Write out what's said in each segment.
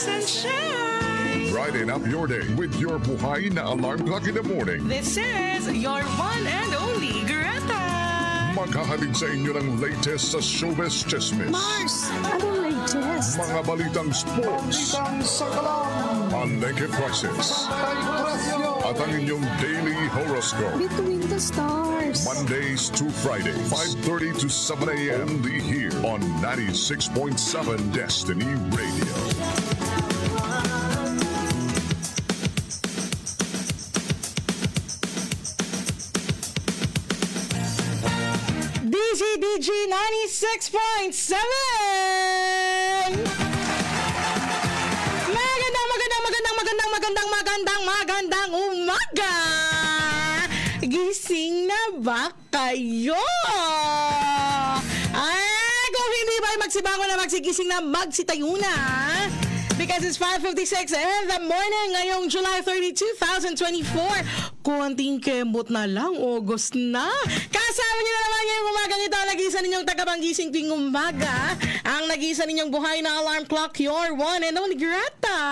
Rise and shine. Brighten up your day with your buhay na alarm clock in the morning. This is your one and only Greta. Maghahatid sa inyo ng latest sa showbiz chismis. Mars, anong latest? Mga balitang sports. Palengke prices. At ang inyong daily horoscope. Between the stars. Mondays to Friday, 5:30 to 7 a.m. here on 96.7 Destiny Radio. DZDG 96.7. Magandang umaga. Gising na ba kayo? Ay, kung hindi ba magsibangon na magsigising na magsitayo na. Because it's 5:56 in the morning ngayong July 30, 2024. Konting kembot na lang, August na. Kasama niyo na naman ngayong umaga nito ang nag-iisa ninyong tagapanggising tuwing umaga. Ang nag-iisa ninyong buhay na alarm clock, your one and only Greta.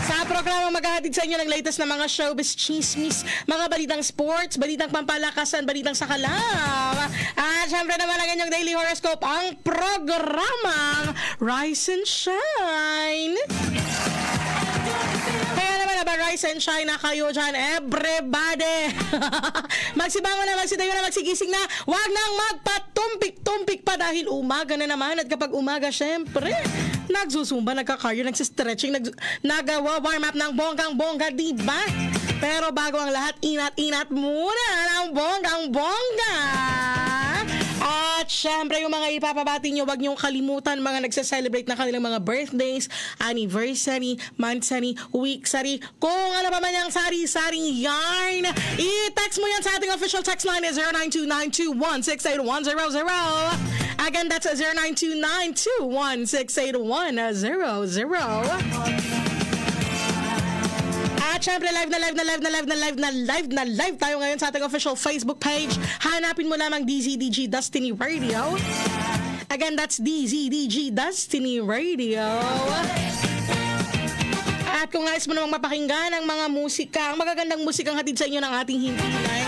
Sa programa maghahatid sa inyo ng latest na mga showbiz chismis, mga balitang sports, balitang pampalakasan, balitang sakalam. At syempre naman ang inyong daily horoscope, ang programang Rise and Shine. Kaya naman na ba Rise and Shine na kayo dyan, everybody. Magsibangon na, magsitayo na, magsigising na. Huwag nang magpatumpik-tumpik pa dahil umaga na naman. At kapag umaga, syempre, nagsusumba, nagkakaryo, nagsistretching, nagawa-warm up ng bonggang-bongga, diba? Pero bago ang lahat, inat-inat muna ng bonggang-bongga. At syempre, yung mga ipapabati nyo, wag nyo kalimutan, mga nagsa-celebrate na kanilang mga birthdays, anniversary, monthsary, weeksary, kung ano pa man yung sari-saring yarn. I-text mo yan sa ating official text line is 092921681000. Again, that's 092921681000. At syempre, live tayo ngayon sa ating official Facebook page. Hanapin mo lamang DZDG Destiny Radio. Again, that's DZDG Destiny Radio. At kung nais mo namang mapakinggan ang mga musika, ang magagandang musikang hatid sa inyo ng ating himpilan,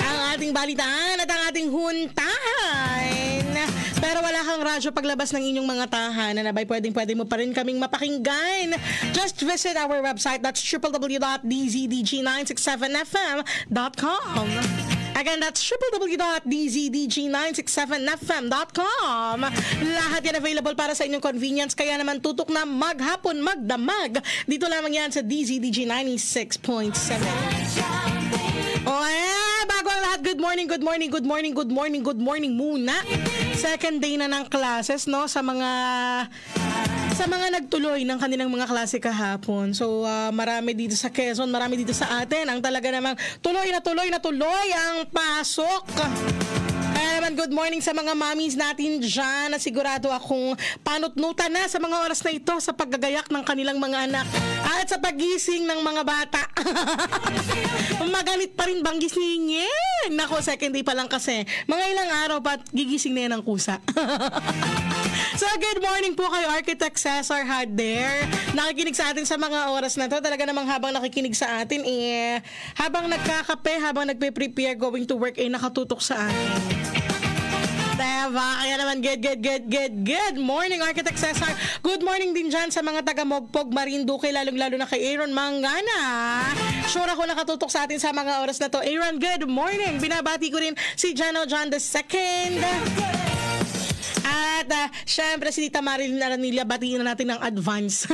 ang ating balitaan at ang ating huntahan. Pero wala kang radyo paglabas ng inyong mga tahanan, abay pwede mo pa rin kaming mapakinggan. Just visit our website, that's www.dzdg967fm.com. Again, that's www.dzdg967fm.com. Lahat yan available para sa inyong convenience, kaya naman tutok na maghapon, magdamag. Dito lamang yan sa DZDG 96.7. Bago ang lahat, good morning muna. Second day na ng classes, no, sa mga nagtuloy ng kanilang mga klase kahapon. So, marami dito sa Quezon, marami dito sa atin ang talaga namang tuloy ang pasok. Kaya naman, good morning sa mga mommies natin dyan na sigurado akong panutnutan na sa mga oras na ito sa paggagayak ng kanilang mga anak at sa pagising ng mga bata. Magalit pa rin bang gisingin? Nako, second day pa lang kasi. Mga ilang araw pa gigising na yan ang kusa. So, good morning po kay Architect Cesar Hader. Nakikinig sa atin sa mga oras na to. Talaga namang habang nakikinig sa atin, habang nagkakape, habang nagpe-prepare going to work, nakatutok sa atin. Diba? Kaya naman, good morning, Architect Cesar. Good morning din dyan sa mga taga-Mogpog, Marinduque, lalong-lalo na kay Aaron Mangana. Sure ako nakatutok sa atin sa mga oras na to. Aaron, good morning. Binabati ko rin si Jano John II. At syempre si Tita Marilyn Aranilla, batiin na natin ng advance.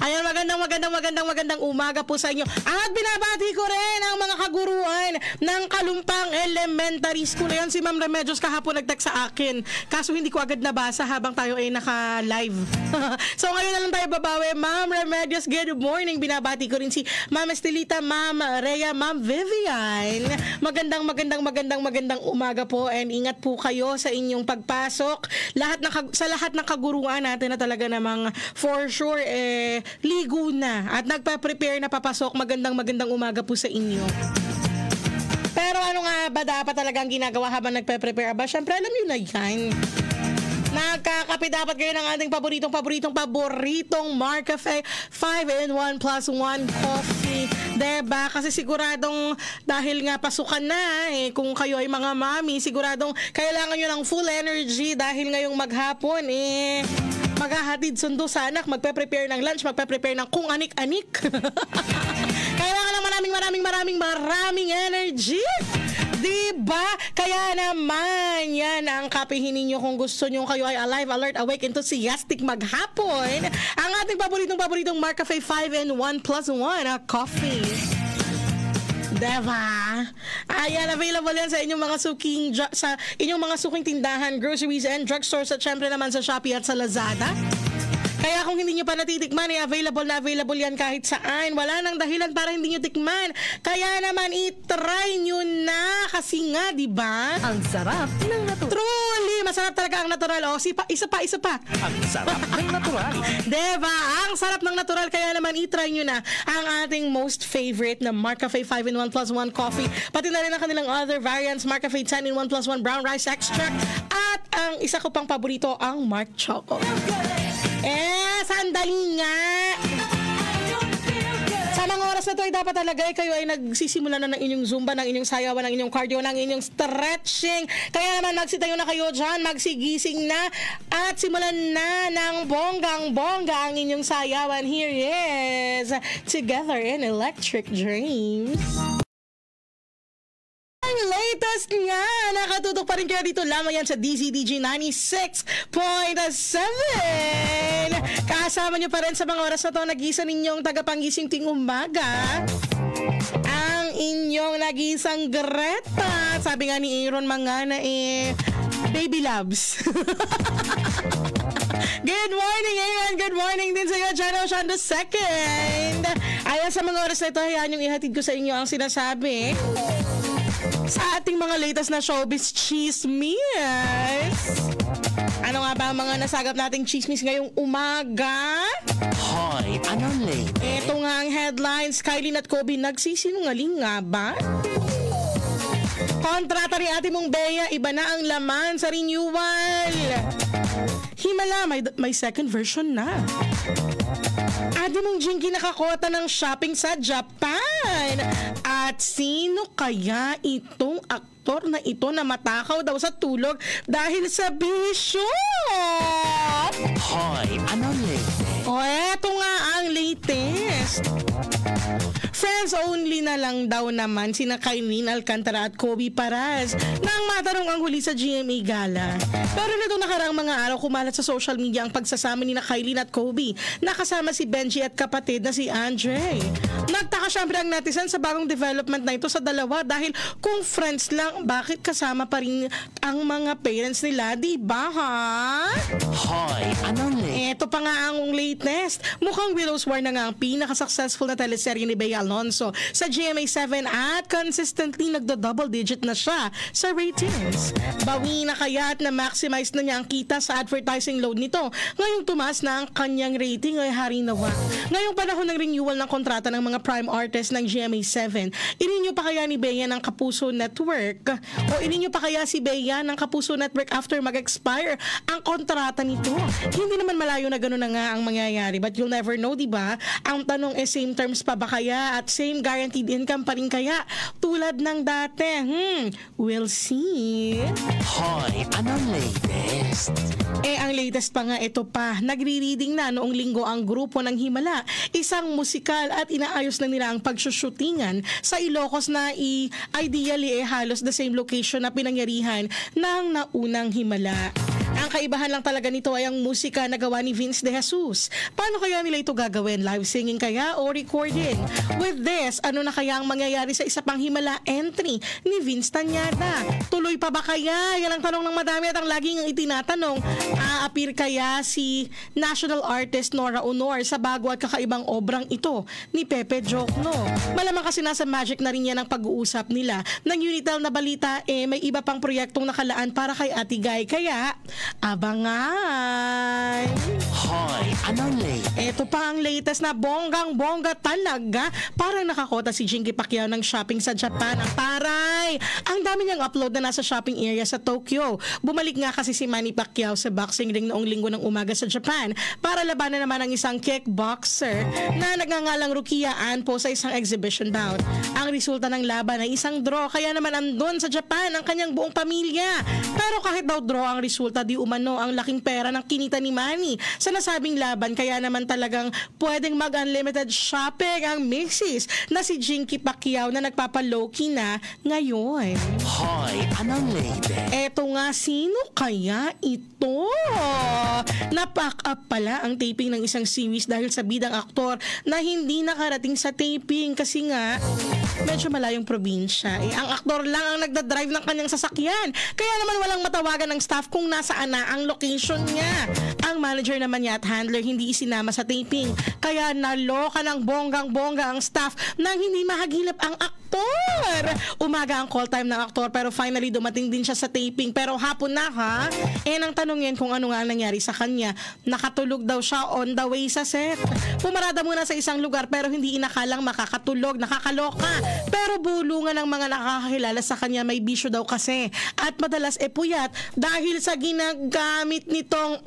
Ayan, magandang umaga po sa inyo. At binabati ko rin ang mga kaguruan ng Kalumpang Elementary School. Ayan, si Ma'am Remedios kahapon nag-text sa akin. Kaso hindi ko agad nabasa habang tayo ay naka-live. So ngayon na lang tayo babawi. Ma'am Remedios, good morning. Binabati ko rin si Ma'am Estelita, Ma'am Rhea, Ma'am Vivian. Magandang umaga po, and ingat po kayo sa inyong pagpasok. Sa lahat ng kaguruan natin na talaga namang for sure ligo na at nagpa-prepare na papasok. Magandang umaga po sa inyo. Pero ano nga ba dapat talagang ginagawa habang nagpe-prepare ba? Syempre alam nyo na yan. Nagkakape dapat kayo ng ating paboritong Marcafe 5-in-1 plus 1 coffee. Diba? Kasi siguradong dahil nga pasukan na kung kayo ay mga mami, siguradong kailangan nyo ng full energy dahil ngayong maghapon maghahatid sundo sa anak, magpe-prepare ng lunch, magpe-prepare ng kung anik-anik. Kailangan ng maraming energy. Diba? Kaya naman, yan ang kapihin ninyo kung gusto nyo kayo ay alive, alert, awake, enthusiastic maghapon. Ang ating paboritong Marcafe 5-in-1 plus 1 coffee. Diba? Ayan, available yan sa inyong mga suking tindahan, groceries and drugstores at syempre naman sa Shopee at sa Lazada. Kaya kung hindi nyo pa natitikman, available yan kahit saan. Wala nang dahilan para hindi nyo tikman. Kaya naman, itry nyo na. Kasi nga, diba? Ang sarap ng natural. Truly, masarap talaga ang natural. O, isa pa. Ang sarap ng natural. Diba? Ang sarap ng natural. Kaya naman, itry nyo na ang ating most favorite na Marcafe 5-in-1 plus 1 coffee. Pati na rin ang kanilang other variants, Marcafe 10-in-1 plus 1 brown rice extract. At ang isa ko pang paborito, ang Marc Choco. Sandali nga. Sa mga oras na to ay dapat talaga kayo ay nagsisimula na ng inyong zumba, ng inyong sayawan, ng inyong cardio, ng inyong stretching. Kaya naman magsitayo na kayo dyan, magsigising na at simulan na ng bonggang-bongga ang inyong sayawan. Here is Together in Electric Dreams. Ang latest nga, nakatutok pa rin kayo dito lamang yan sa DZDG 96.7. Kasama nyo pa rin sa mga oras na to, nag-isa ninyong tagapanggising ting umaga. Ang inyong nag-isang Greta. Sabi nga ni Aaron Mangana baby loves. Good morning, Aaron. Good morning din sa iyo, Jano Sean the Second. Ayan, sa mga oras na ito, hayaan yung ihatid ko sa inyo ang sinasabi sa ating mga latest na showbiz chismis. Ano nga ba ang mga nasagap nating chismis ngayong umaga? Hoy, ano late? Ito nga ang headlines. Kylie at Kobe nagsisinungaling nga ba? Kontrata ni ate mong Bea, iba na ang laman sa renewal. Himala, may second version na. Ate mong Jinky nakakota ng shopping sa Japan. At sino kaya itong aktor na ito na matakaw daw sa tulog dahil sa bisyo? Hoy, ano late? O eto nga ang latest. Friends only na lang daw naman sina Kylie Alcantara at Kobe Paraz nang matanong ang huli sa GMA Gala. Pero nitong nakaraang mga araw kumalat sa social media ang pagsasama ni Kylie at Kobe, nakasama si Benji at kapatid na si Andre. Nagtaka syempre ang netizen sa bagong development na ito sa dalawa dahil kung friends lang, bakit kasama pa rin ang mga parents nila, di ba ha? Hoy, ano late? Ito pa nga ang latest. Mukhang Widow's War na nga ang pinaka-successful na teleserye ni Bea Alonzo sa GMA7 at consistently nagdo-double digit na siya sa ratings. Bawi na kaya at na-maximize na niya ang kita sa advertising load nito. Ngayong tumaas na ang kanyang rating ay hari nawa. Ngayong panahon ng renewal ng kontrata ng mga prime artists ng GMA7, ininyo pa kaya ni Bea ng Kapuso Network? O ininyo pa kaya si Bea ng Kapuso Network after mag-expire ang kontrata nito? Hindi naman malayo na gano'n na nga ang mangyayari, but you'll never know, diba? Ang tanong same terms pa ba kaya at same guaranteed income pa rin kaya tulad ng dati? We'll see. Hoy, anong latest? Ang latest pa nga ito pa. Nagre-reading na noong linggo ang grupo ng Himala, isang musikal at inaayos na nila ang pagsushootingan sa Ilocos na ideally halos the same location na pinangyarihan ng naunang Himala. Ang kaibahan lang talaga nito ay ang musika na gawa ni Vince De Jesus. Paano kaya nila ito gagawin? Live singing kaya o recording? With this, ano na kaya ang mangyayari sa isa pang Himala entry ni Vince Tañada? Tuloy pa ba kaya? Yan ang tanong ng madami at ang laging itinatanong. Naapir kaya si national artist Nora Honor sa bago at kakaibang obrang ito ni Pepe Jokno. Malamang kasi nasa magic na rin yan ang pag-uusap nila. Ng Unitel na balita, may iba pang proyektong nakalaan para kay Ate Guy. Kaya, abangan! Hoy, anong late? Ito pa ang latest na bonggang-bongga talaga. Parang nakakota si Jinky Pacquiao ng shopping sa Japan. Ang taray! Ang dami niyang upload na nasa shopping area sa Tokyo. Bumalik nga kasi si Manny Pacquiao sa boxing ring noong linggo ng umaga sa Japan para labanan naman ang isang kickboxer na nagngangalang Rukia Anpo sa isang exhibition bout. Ang resulta ng laban ay isang draw, kaya naman andun sa Japan ang kanyang buong pamilya. Pero kahit daw draw ang resulta, di umano ang laking pera ng kinita ni Manny sa nasabing laban, kaya naman talagang pwedeng mag-unlimited shopping ang misis na si Jinky Pacquiao na nagpapalow-key na ngayon. Hoy, anong late? Eto nga, sino kaya ito? Napack up pala ang taping ng isang series dahil sa bidang aktor na hindi nakarating sa taping kasi nga medyo malayong probinsya. Ang aktor lang ang nagdadrive ng kanyang sasakyan. Kaya naman walang matawagan ng staff kung nasaan na ang location niya. Ang manager naman niya at handler hindi isinama sa taping. Kaya naloka ng bonggang-bongga ang staff nang hindi mahagilap ang aktor. Umaga ang call time ng aktor pero finally dumating din siya sa taping. Pero hapon na ha. Nang tanongin kung ano nga nangyari sa kanya. Nakatulog daw siya on the way sa set. Pumarada muna sa isang lugar pero hindi inakalang makakatulog. Nakakaloka. Pero bulungan ng mga nakakakilala sa kanya, may bisyo daw kasi. At madalas puyat dahil sa ginagamit nitong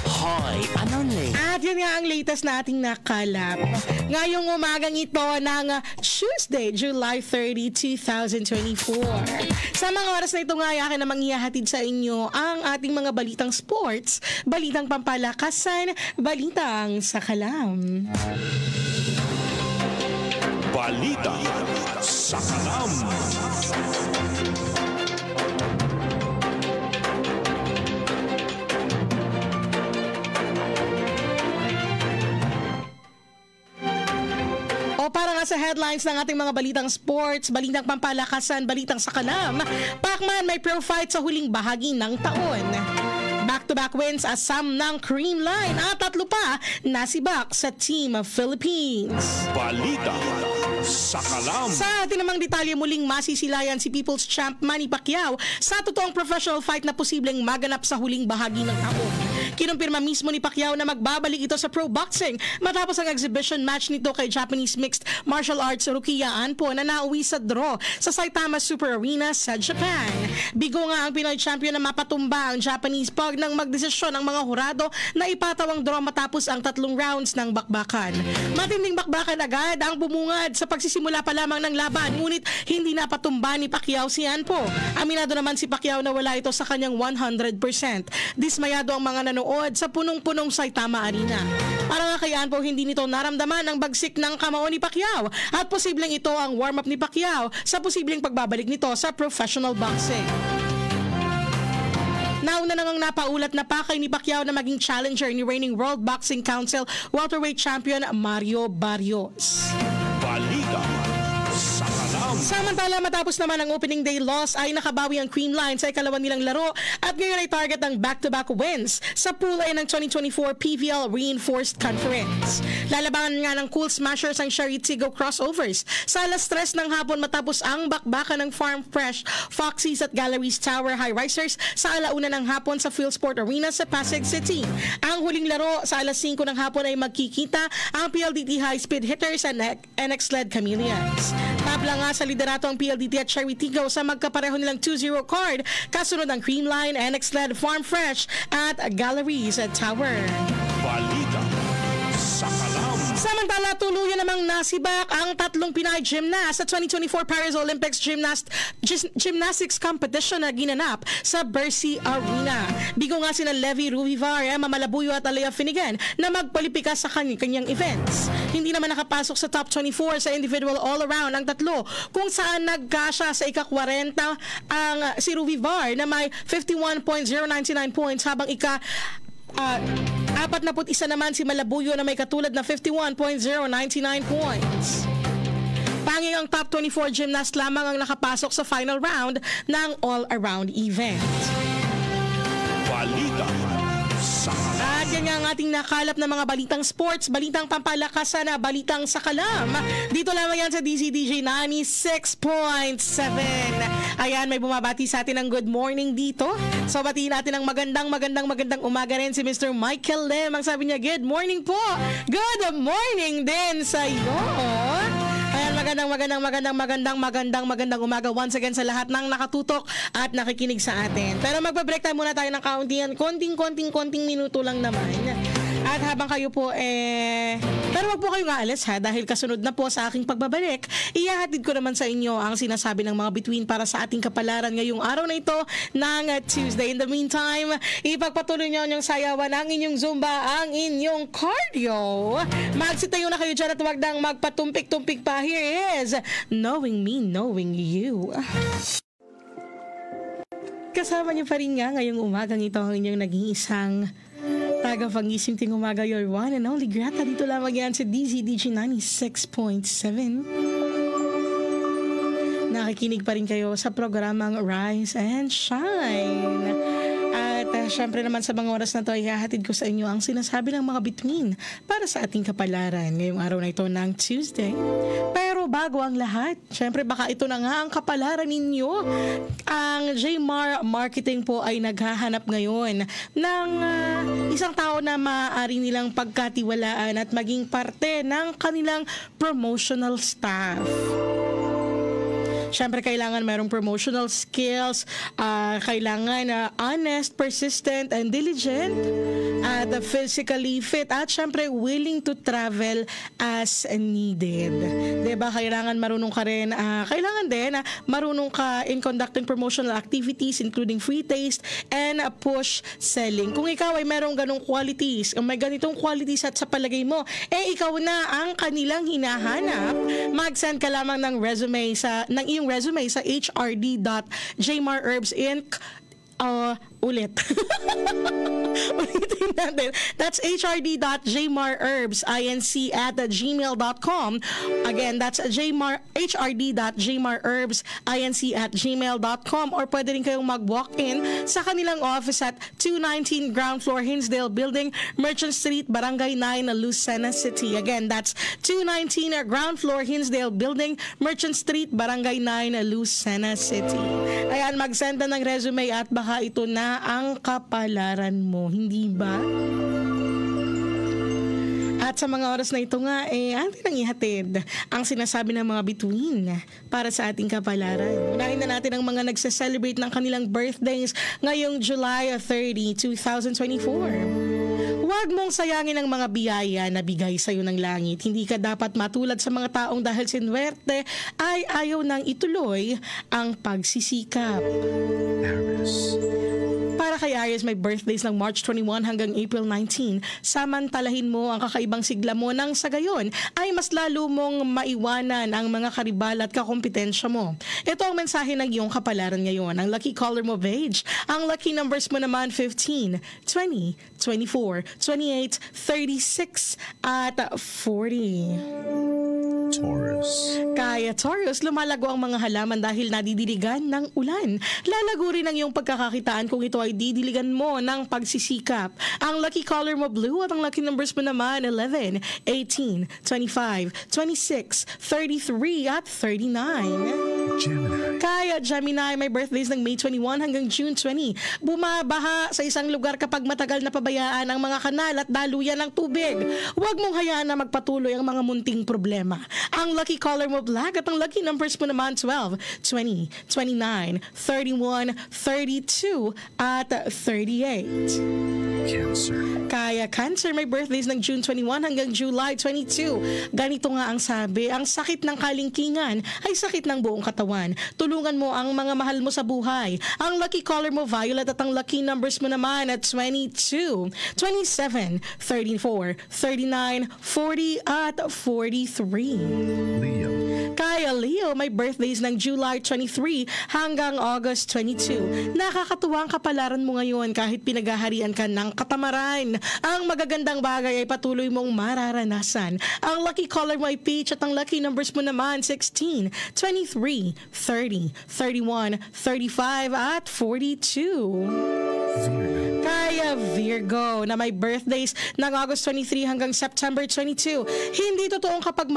Hoy, anong late? At yun nga ang latest na ating nakalap. Ngayong umagang ito ng Tuesday, July 30, 2024. Sa mga oras na ito nga, akin na manghihahatid sa inyo ang ating mga balitang sports, balitang pampalakasan, balitang sakalam. Balita Sakalam. O para nga sa headlines ng ating mga balitang sports, balitang pampalakasan, balitang sakalam, Pacman may pro fight sa huling bahagi ng taon. Back-to-back wins asam ng Creamline at 3 pa nasibak sa Team of Philippines. Balita Sakalam. Sa ating namang detalye, muling masisilayan si People's Champ Manny Pacquiao sa totoong professional fight na posibleng maganap sa huling bahagi ng taon. Kinumpirma mismo ni Pacquiao na magbabalik ito sa pro boxing matapos ang exhibition match nito kay Japanese mixed martial arts Rukia Anpo na nauwi sa draw sa Saitama Super Arena sa Japan. Bigo nga ang Pinoy champion na mapatumba ang Japanese pug nang magdesisyon ang mga hurado na ipataw ang draw matapos ang 3 rounds ng bakbakan. Matinding bakbakan agad ang bumungad sa pagsisimula pa lamang ng laban, ngunit hindi napatumba ni Pacquiao si Anpo. Aminado naman si Pacquiao na wala ito sa kanyang 100%. Dismayado ang mga nanood sa punong-punong Saitama Arena. Para nga kay Anpo, hindi nito naramdaman ang bagsik ng kamao ni Pacquiao at posibleng ito ang warm-up ni Pacquiao sa posibleng pagbabalik nito sa professional boxing. Nauna nang napaulat na pakay ni Pacquiao na maging challenger ni reigning World Boxing Council welterweight champion Mario Barrios. Balita Sakalam. Samantala, matapos naman ang opening day loss ay nakabawi ang Creamline sa ikalawa nilang laro at ngayon ay target ng back-to-back wins sa Pool A ng 2024 PVL Reinforced Conference. Lalabangan nga ng Cool Smashers ang Sharitigo Crossovers sa alas 3 ng hapon matapos ang bakbakan ng Farm Fresh, Foxies at Galleries Tower High Risers sa alauna ng hapon sa Philsport Arena sa Pasig City. Ang huling laro sa alas 5 ng hapon ay magkikita ang PLDT High Speed Hitters at NX-led Chameleons. Tabla nga sa liderato ang PLDT at Sharitigo sa magkapareho nilang 2-0 card. Kasunod ang Creamline, NX-led Farm Fresh at Galleries at Tower. Balita Sakalam. Samantala, tuluyan namang nasibak ang 3 Pinay gymnast sa 2024 Paris Olympics Gymnastics Competition na ginanap sa Bercy Arena. Bigo nga sina Levi Ruvivar, Emma Malabuyo at Alea Finnegan na magpalipika sa kanyang events. Hindi naman nakapasok sa top 24 sa individual all-around ang 3, kung saan nagkasya sa ika-40 ang si Ruvivar na may 51.099 points habang 41 naman si Malabuyo na may katulad na 51.099 points. Tanging ang top 24 gymnast lamang ang nakapasok sa final round ng all-around event. Balita sa At yan nga ang ating nakalap na mga balitang sports, balitang pampalakasan na balitang sakalam. Dito lamang yan sa DCDJ 96.7. Ayan, may bumabati sa atin ng good morning dito. So batiin natin ang magandang umaga rin si Mr. Michael Lim. Ang sabi niya, good morning po. Good morning din sa iyo. Ayan, magandang umaga once again sa lahat ng nakatutok at nakikinig sa atin. Pero magpa-break time muna tayo ng konting minuto lang naman. At habang kayo po pero wag po kayong aalis ha, dahil kasunod na po sa aking pagbabalik, ihahatid ko naman sa inyo ang sinasabi ng mga bituin para sa ating kapalaran ngayong araw na ito ng Tuesday. In the meantime, ipagpatuloy nyo ang sayawan, ang inyong Zumba, ang inyong cardio. Magsitayo na kayo dyan at wag nang magpatumpik-tumpik pa. Here is Knowing Me, Knowing You. Kasama niyo pa rin nga ngayong umagang ito ang inyong nag-iisang tagapangising ting umaga, your one and only Grata. Dito lamang yan sa DZDG 96.7. Nakikinig pa rin kayo sa programang Rise and Shine. At syempre naman sa mga oras na to, ihahatid ko sa inyo ang sinasabi ng mga bituin para sa ating kapalaran ngayong araw na ito ng Tuesday. Pero bago ang lahat, syempre baka ito na nga ang kapalaran ninyo. Ang Jmar Marketing po ay naghahanap ngayon ng isang tao na maaari nilang pagkatiwalaan at maging parte ng kanilang promotional staff. Siyempre, kailangan mayroong promotional skills, kailangan honest, persistent, and diligent, at physically fit, at siyempre, willing to travel as needed. Diba? Kailangan marunong ka rin, kailangan din marunong ka in conducting promotional activities, including free taste and push selling. Kung ikaw ay merong ganong qualities, may ganitong qualities at sa palagay mo, ikaw na ang kanilang hinahanap, mag-send ka lamang ng resume ng iyong resume sa hrd.jmarerbsinc. Ulitin natin. That's hrd.jmarerbsinc@gmail.com. Again, that's hrd.jmarerbsinc@gmail.com, or pwede rin kayong mag-walk-in sa kanilang office at 219 ground floor Hinsdale Building, Merchant Street, Barangay 9, Lucena City. Again, that's 219 ground floor Hinsdale Building, Merchant Street, Barangay 9, Lucena City. Ayan, mag-send na ng resume at baka ito na ang kapalaran mo, hindi ba? At sa mga oras na ito nga, atin ang ihatid ang sinasabi ng mga bituin para sa ating kapalaran. Unahin na natin ang mga nagse-celebrate ng kanilang birthdays ngayong July 30, 2024. Huwag mong sayangin ang mga biyaya na bigay sa'yo ng langit. Hindi ka dapat matulad sa mga taong dahil sinwerte ay ayaw nang ituloy ang pagsisikap. Para kay Aries, may birthdays ng March 21 hanggang April 19. Samantalahin mo ang kakaibang sigla mo nang sa gayon ay mas lalo mong maiwanan ang mga karibal at kakompetensya mo. Ito ang mensahe ng iyong kapalaran ngayon. Ang lucky color mo, beige. Ang lucky numbers mo naman, 15, 20, 24, 28, 36, at 40. Taurus. Kaya Taurus, lumalago ang mga halaman dahil nadidiligan ng ulan. Lalago rin ang iyong pagkakakitaan kung ito ay didiligan mo ng pagsisikap. Ang lucky color mo, blue, at ang lucky numbers mo naman, 11, 18, 25, 26, 33, at 39. Gemini. Kaya Gemini, may birthdays ng May 21 hanggang June 20. Bumabaha sa isang lugar kapag matagal na pabayaan ang mga kanal at daluyan ng tubig. Huwag mong hayaan na magpatuloy ang mga munting problema. Ang lucky color mo, black, at ang lucky numbers mo naman, 12, 20, 29, 31, 32, at 38. Cancer. Kaya Cancer, may birthdays ng June 21 hanggang July 22. Ganito nga ang sabi, ang sakit ng kalingkingan ay sakit ng buong katawan. Tulungan mo ang mga mahal mo sa buhay. Ang lucky color mo, violet, at ang lucky numbers mo naman at 22, 27, 34, 39, 40, at 43. Leo. Kaya Leo, may birthdays ng July 23 hanggang August 22. Nakakatuwa ang kapalaran mo ngayon kahit pinaghaharian ka ng katamaran. Ang magagandang bagay ay patuloy mong mararanasan. Ang lucky color mo ay peach at ang lucky numbers mo naman 16, 23, 30, 31, 35, at 42. Kaya Virgo na may birthdays ng August 23 hanggang September 22. Hindi totoong kapag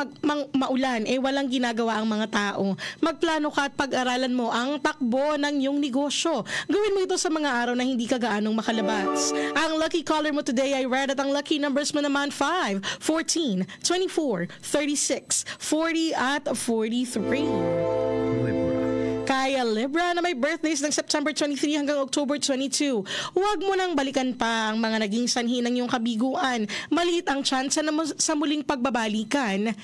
maulan, walang ginagawa ang mga tao. Magplano ka at pag-aralan mo ang takbo ng iyong negosyo. Gawin mo ito sa mga araw na hindi ka gaanong makalabas. Ang lucky color mo today ay red at ang lucky numbers mo naman 5, 14, 24, 36, 40 at 43. Kaya Libra na may birthdays ng September 23 hanggang October 22. Huwag mo nang balikan pa ang mga naging sanhi ng iyong kabiguan. Maliit ang tsansa na sa muling pagbabalikan.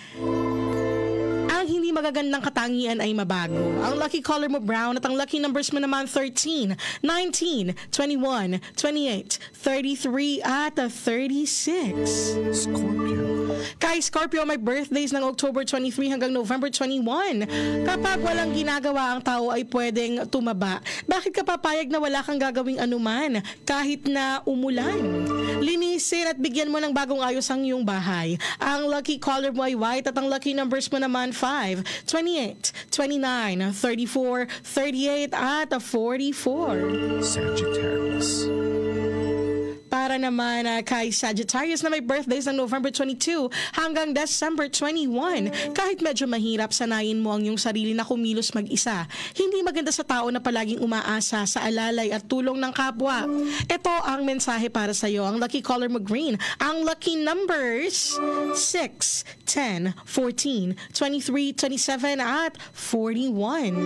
Ang hindi magagandang katangian ay mabago. Ang lucky color mo brown at ang lucky numbers mo naman 13, 19, 21, 28, 33 at 36. Scorpio. Kay Scorpio, may birthdays ng October 23 hanggang November 21. Kapag walang ginagawa ang tao ay pwedeng tumaba. Bakit ka papayag na wala kang gagawing anuman kahit na umulan? Linisin at bigyan mo ng bagong ayos ang iyong bahay. Ang lucky color mo ay white at ang lucky numbers mo naman 5, 28, 29, 34, 38 at 44. Sagittarius. Para naman kay Sagittarius na may birthdays ng November 22 hanggang December 21. Kahit medyo mahirap, sanayin mo ang iyong sarili na kumilos mag-isa. Hindi maganda sa tao na palaging umaasa sa alalay at tulong ng kapwa. Ito ang mensahe para sa iyo. Ang lucky color mo green. Ang lucky numbers 6, 10, 14, 23, 27 at 41.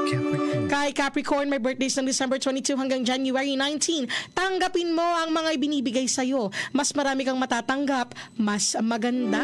Capricorn. Kay Capricorn, may birthdays ng December 22 hanggang January 19. Tanggapin mo ang mga binibigay sa'yo. Mas marami kang matatanggap, mas maganda.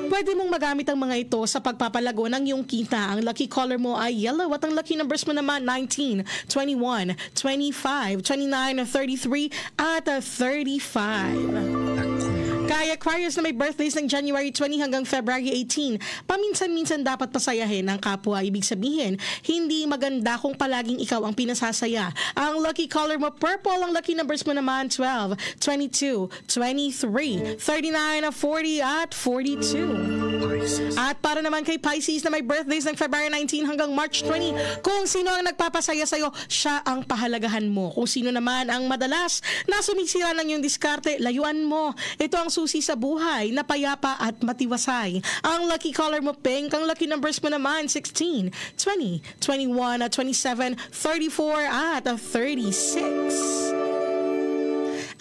Pwede mong magamit ang mga ito sa pagpapalago ng iyong kita. Ang lucky color mo ay yellow at ang lucky numbers mo naman 19, 21, 25, 29, 33 at 35. Kaya Aquarius na may birthdays ng January 20 hanggang February 18. Paminsan-minsan dapat pasayahin ang kapwa. Ibig sabihin, hindi maganda kung palaging ikaw ang pinasasaya. Ang lucky color mo purple, ang lucky numbers mo naman 12, 22, 23, 39, 40 at 42. Pisces. At para naman kay Pisces na may birthdays ng February 19 hanggang March 20, kung sino ang nagpapasaya sa'yo, siya ang pahalagahan mo. Kung sino naman ang madalas na sumisira ng iyong diskarte, layuan mo. Ito ang susi sa buhay na payapa at matiwasay. Ang lucky color mo pink, ang lucky numbers mo naman 16, 20, 21, 27, 34 at 36.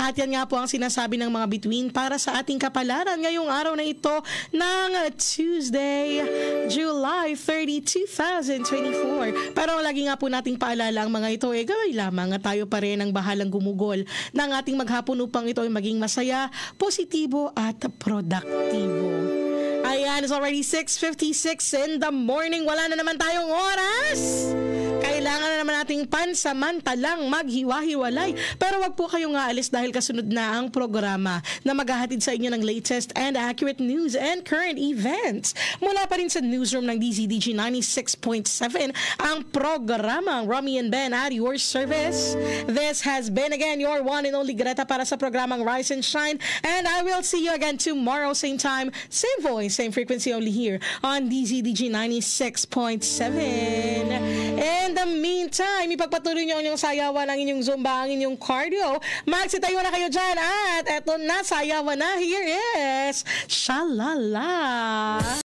At yan nga po ang sinasabi ng mga bituin para sa ating kapalaran ngayong araw na ito ng Tuesday, July 30, 2024. Pero lagi nga po nating paalala ang mga ito gawin lamang at tayo pa rin ang bahalang gumugol ng ating maghapon upang ito ay maging masaya, positibo at produktibo. Ayan, it's already 6:56 in the morning. Wala na naman tayong oras. Kailangan na naman nating pansamantalang maghiwa-hiwalay. Pero wag po kayong aalis dahil kasunod na ang programa na maghahatid sa inyo ng latest and accurate news and current events. Mula pa rin sa newsroom ng DZDG 96.7, ang programang Romy and Ben at your service. This has been again your one and only Greta para sa programang Rise and Shine. And I will see you again tomorrow, same time, same voice, same frequency, only here on DZDG 96.7. In the meantime, ipagpatuloy nyo ang inyong sayawan, ang inyong zumba, ang inyong cardio. Magsitayo na kayo dyan at eto na, sayawan na. Here is Shalala.